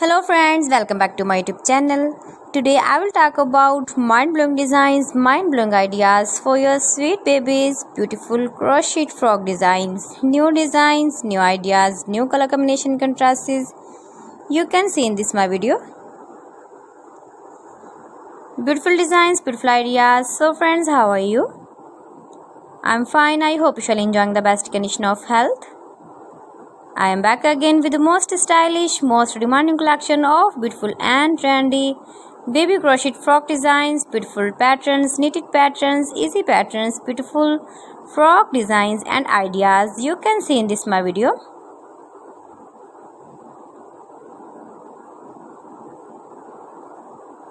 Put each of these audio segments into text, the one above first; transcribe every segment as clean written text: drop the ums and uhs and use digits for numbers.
Hello friends, welcome back to my YouTube channel. Today I will talk about mind-blowing designs, mind-blowing ideas for your sweet babies, beautiful crochet frog designs, new ideas, new color combination contrasts. You can see in this my video. Beautiful designs, beautiful ideas. So friends, how are you? I'm fine. I hope you shall enjoying the best condition of health. I am back again with the most stylish, most demanding collection of beautiful and trendy baby crochet frock designs, beautiful patterns, knitted patterns, easy patterns, beautiful frock designs and ideas you can see in this my video.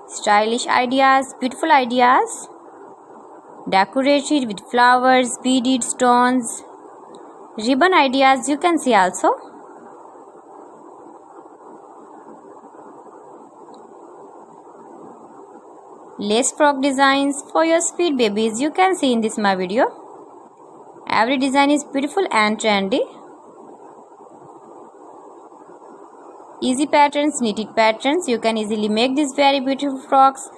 Stylish ideas, beautiful ideas, decorated with flowers, beaded stones, ribbon ideas you can see also. Lace frock designs for your sweet babies you can see in this my video. Every design is beautiful and trendy. Easy patterns, knitted patterns, you can easily make these very beautiful frocks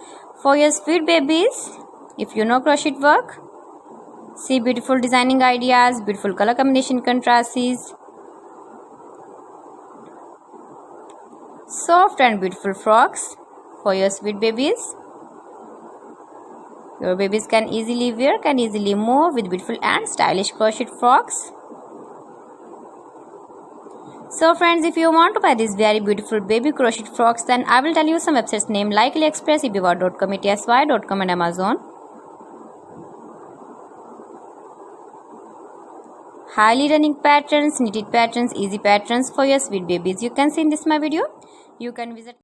for your sweet babies if you know crochet work. See beautiful designing ideas, beautiful color combination contrasts, soft and beautiful frocks for your sweet babies. Your babies can easily wear, can easily move with beautiful and stylish crochet frocks. So friends, if you want to buy these very beautiful baby crochet frocks, then I will tell you some websites name like AliExpress, eBay.com, ETSY.com and Amazon. Highly running patterns, knitted patterns, easy patterns for your sweet babies you can see in this my video. You can visit